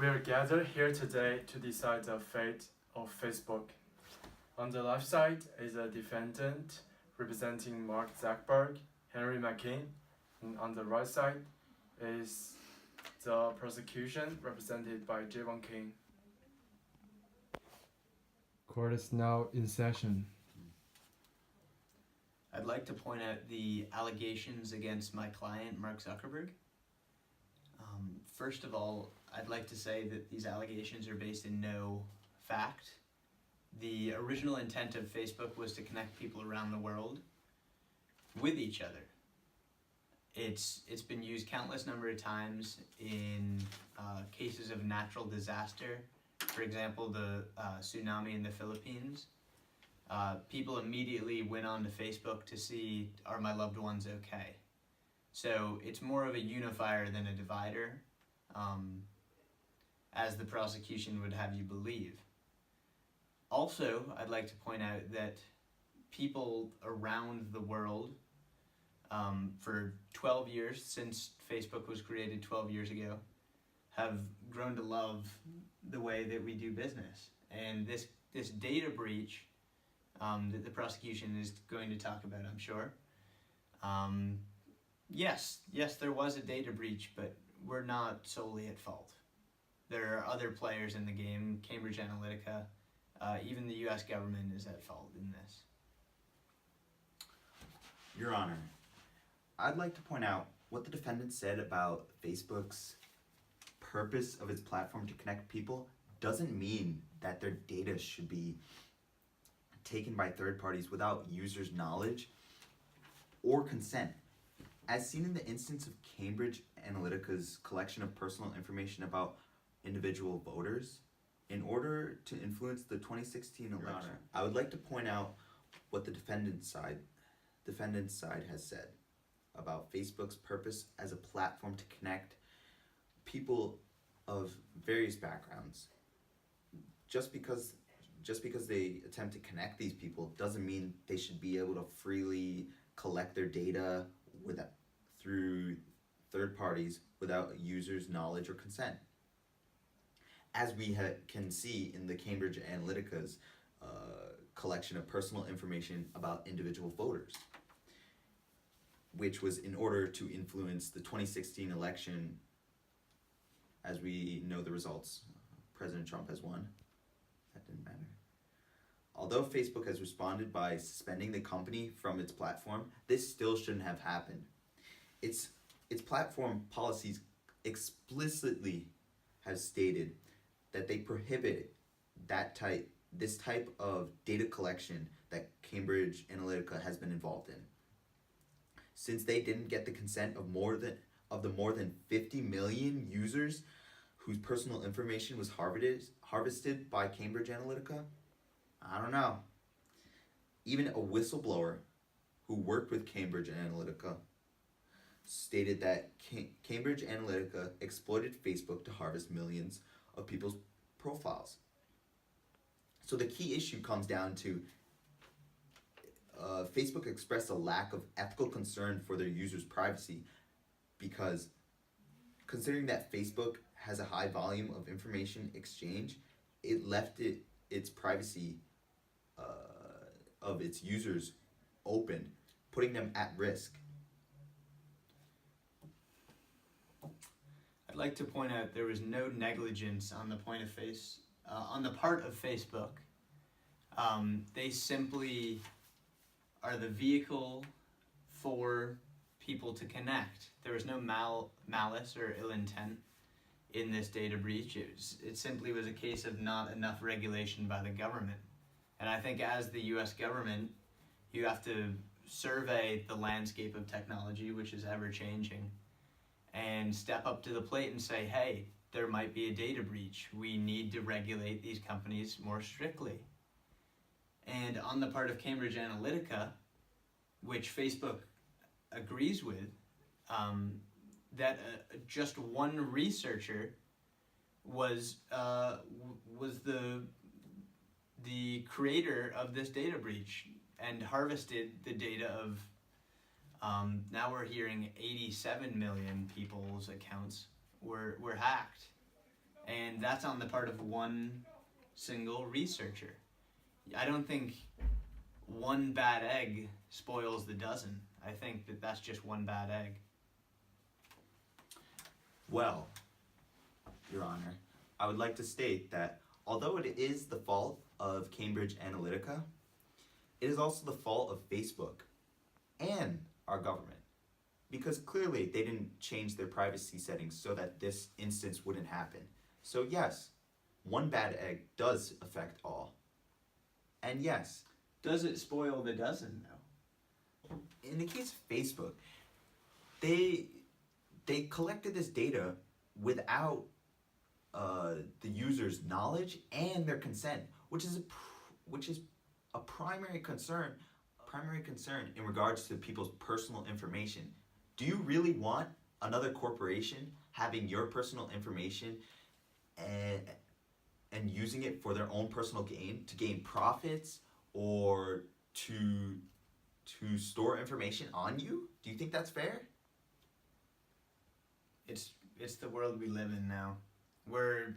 We are gathered here today to decide the fate of Facebook. On the left side is a defendant representing Mark Zuckerberg, Henry McCain, and on the right side is the prosecution represented by Javon King. Court is now in session. I'd like to point out the allegations against my client, Mark Zuckerberg. First of all, I'd like to say that these allegations are based in no fact. The original intent of Facebook was to connect people around the world with each other. It's been used countless number of times in cases of natural disaster. For example, the tsunami in the Philippines. People immediately went onto Facebook to see, are my loved ones okay? So it's more of a unifier than a divider, as the prosecution would have you believe. Also, I'd like to point out that people around the world, for 12 years, since Facebook was created 12 years ago, have grown to love the way that we do business. And this data breach that the prosecution is going to talk about, I'm sure. Yes, there was a data breach, but we're not solely at fault. There are other players in the game, Cambridge Analytica, even the US government is at fault in this. Your Honor, I'd like to point out what the defendant said about Facebook's purpose of its platform to connect people doesn't mean that their data should be taken by third parties without users' knowledge or consent. As seen in the instance of Cambridge Analytica's collection of personal information about individual voters, in order to influence the 2016 election, Honor, I would like to point out what the defendant's side has said about Facebook's purpose as a platform to connect people of various backgrounds. Just because they attempt to connect these people doesn't mean they should be able to freely collect their data through third parties without users' knowledge or consent. As we can see in the Cambridge Analytica's collection of personal information about individual voters, which was in order to influence the 2016 election. As we know the results, President Trump has won. That didn't matter. Although Facebook has responded by suspending the company from its platform, this still shouldn't have happened. Its platform policies explicitly have stated that they prohibit this type of data collection that Cambridge Analytica has been involved in. Since they didn't get the consent of the more than 50 million users whose personal information was harvested by Cambridge Analytica, I don't know. Even a whistleblower who worked with Cambridge Analytica stated that Cambridge Analytica exploited Facebook to harvest millions of people's profiles. So the key issue comes down to Facebook expressed a lack of ethical concern for their users' privacy, because considering that Facebook has a high volume of information exchange, it left its privacy of its users open, putting them at risk. I'd like to point out there was no negligence on the part of Facebook. They simply are the vehicle for people to connect. There was no malice or ill intent in this data breach. It simply was a case of not enough regulation by the government. And I think as the US government, you have to survey the landscape of technology, which is ever changing, and step up to the plate and say, hey, there might be a data breach. We need to regulate these companies more strictly. And on the part of Cambridge Analytica, which Facebook agrees with, that just one researcher was the creator of this data breach and harvested the data of, now we're hearing 87 million people's accounts were hacked. And that's on the part of one single researcher. I don't think one bad egg spoils the dozen. I think that that's just one bad egg. Well, Your Honor, I would like to state that although it is the fault of Cambridge Analytica, it is also the fault of Facebook and our government. Because clearly they didn't change their privacy settings so that this instance wouldn't happen. So yes, one bad egg does affect all. And yes, Does it spoil the dozen, though? in the case of Facebook, they collected this data without the user's knowledge and their consent, which is a primary concern in regards to people's personal information. Do you really want another corporation having your personal information and using it for their own personal gain, to gain profits or to store information on you? Do you think that's fair? It's the world we live in now. We're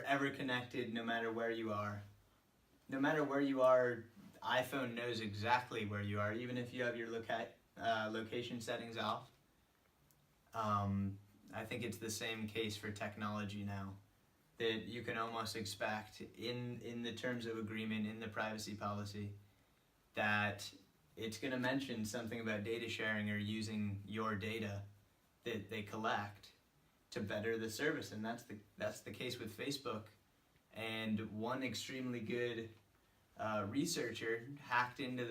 ever connected, no matter where you are. No matter where you are, iPhone knows exactly where you are, even if you have your location settings off. I think it's the same case for technology now, that you can almost expect in the terms of agreement, in the privacy policy, that it's going to mention something about data sharing or using your data that they collect to better the service. And that's the case with Facebook. And one extremely good researcher hacked into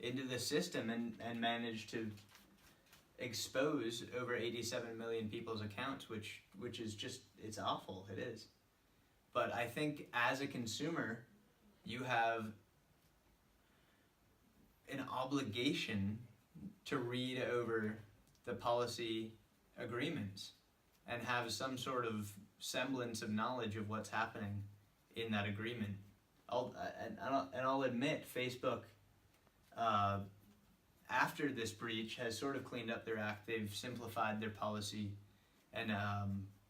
the system and managed to expose over 87 million people's accounts, which is just, it's awful. It is. But I think as a consumer, you have an obligation to read over the policy agreements and have some sort of semblance of knowledge of what's happening in that agreement. I'll admit, Facebook, after this breach, has sort of cleaned up their act. They've simplified their policy and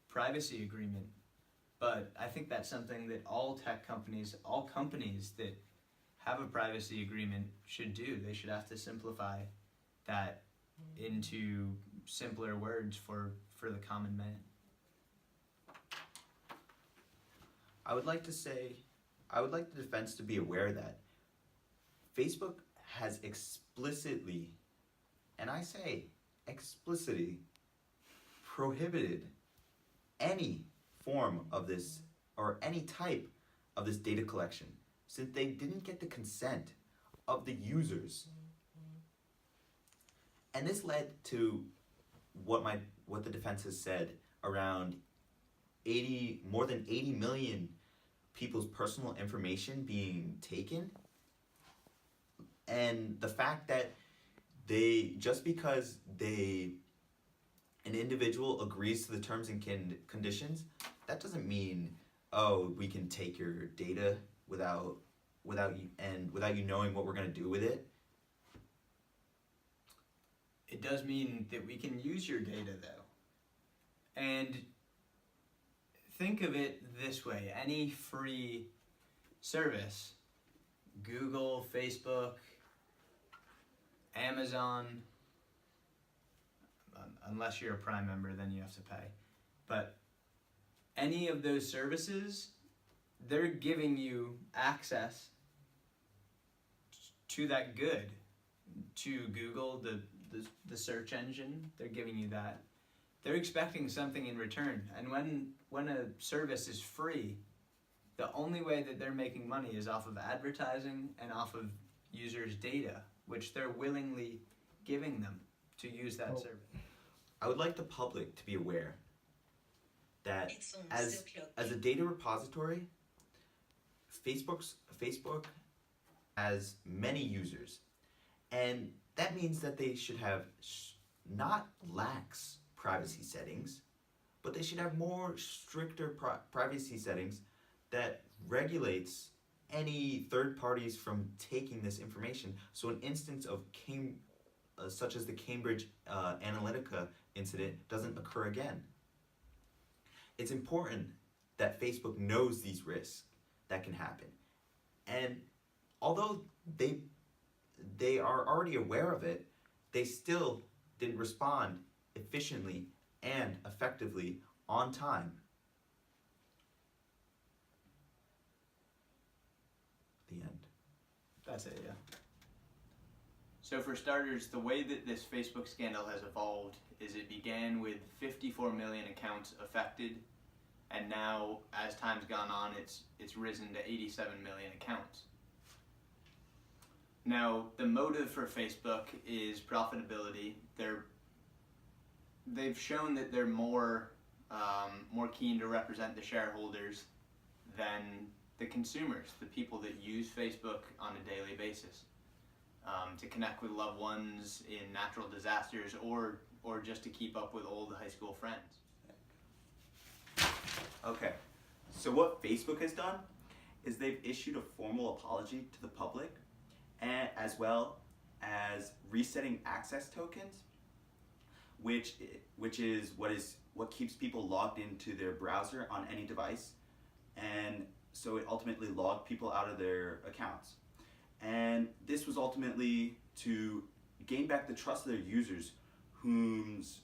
privacy agreement. But I think that's something that all tech companies, all companies that have a privacy agreement should do. They should have to simplify that into simpler words for the common man. I would like the defense to be aware that Facebook has explicitly, and I say explicitly, prohibited any form of this or any type of this data collection, since they didn't get the consent of the users. And this led to what the defense has said, around more than 80 million people's personal information being taken. And the fact that just because an individual agrees to the terms and conditions, that doesn't mean, oh, we can take your data without you knowing what we're going to do with it. It does mean that we can use your data, though. And think of it this way. Any free service, Google, Facebook, Amazon, unless you're a Prime member, then you have to pay. But any of those services, they're giving you access to that good. To Google, the search engine, they're giving you that. They're expecting something in return. And when a service is free, the only way that they're making money is off of advertising and off of users' data, which they're willingly giving them to use that service. I would like the public to be aware that as a data repository, Facebook has many users, and that means that they should have not lax privacy settings, but they should have more stricter privacy settings that regulates any third parties from taking this information. So an instance of such as the Cambridge Analytica incident doesn't occur again. It's important that Facebook knows these risks that can happen. And although they are already aware of it, they still didn't respond efficiently and effectively on time. The end. That's it, yeah. So for starters, the way that this Facebook scandal has evolved is it began with 54 million accounts affected, and now, as time's gone on, it's risen to 87 million accounts. Now, the motive for Facebook is profitability. They've shown that they're more keen to represent the shareholders than the consumers, the people that use Facebook on a daily basis, to connect with loved ones in natural disasters or just to keep up with old high school friends. Okay, so what Facebook has done is they've issued a formal apology to the public, and as well as resetting access tokens, which is what keeps people logged into their browser on any device, and so it ultimately logged people out of their accounts. And this was ultimately to gain back the trust of their users whose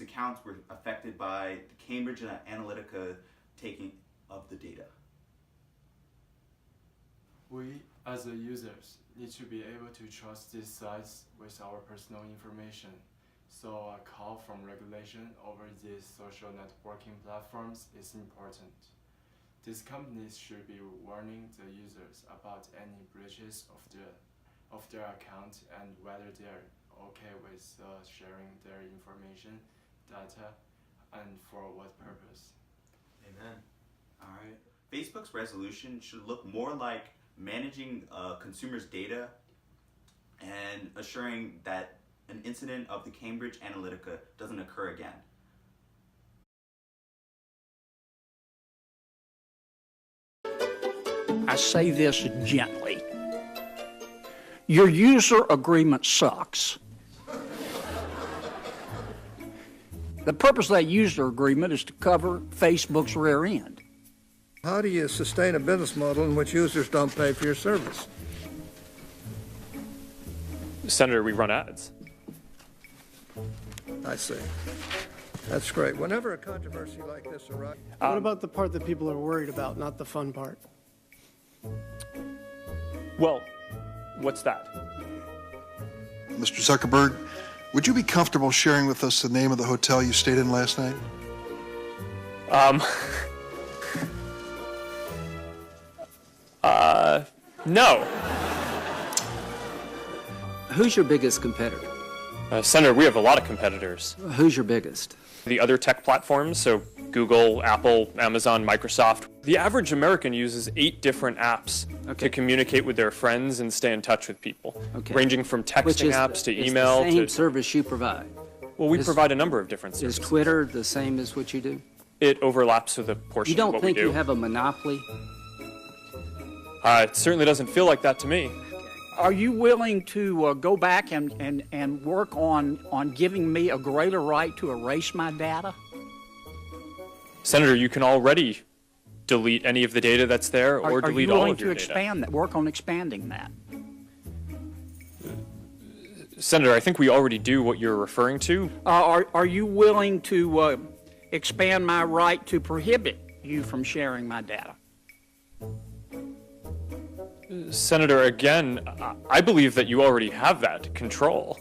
accounts were affected by the Cambridge Analytica taking of the data. We, as the users, need to be able to trust these sites with our personal information. So a call from regulation over these social networking platforms is important. These companies should be warning the users about any breaches of their account and whether they're okay with sharing their information, data, and for what purpose. Amen. All right. Facebook's resolution should look more like managing consumers' data and assuring that an incident of the Cambridge Analytica doesn't occur again. I say this gently. Your user agreement sucks. The purpose of that user agreement is to cover Facebook's rear end. How do you sustain a business model in which users don't pay for your service? Senator, we run ads. I see. That's great. Whenever a controversy like this arises... What about the part that people are worried about, not the fun part? Well, what's that? Mr. Zuckerberg, would you be comfortable sharing with us the name of the hotel you stayed in last night? No. Who's your biggest competitor? Senator, we have a lot of competitors. Who's your biggest? The other tech platforms, so Google, Apple, Amazon, Microsoft. The average American uses 8 different apps to communicate with their friends and stay in touch with people, ranging from texting apps to email. It's the same service you provide. Well, we provide a number of different services. Is Twitter the same as what you do? It overlaps with a portion of what we do. You don't think you have a monopoly? It certainly doesn't feel like that to me. Are you willing to go back and work on giving me a greater right to erase my data? Senator, you can already delete any of the data that's there or delete all of your data. Are you willing to expand that, work on expanding that? Senator, I think we already do what you're referring to. Are you willing to expand my right to prohibit you from sharing my data? Senator, again, I believe that you already have that control.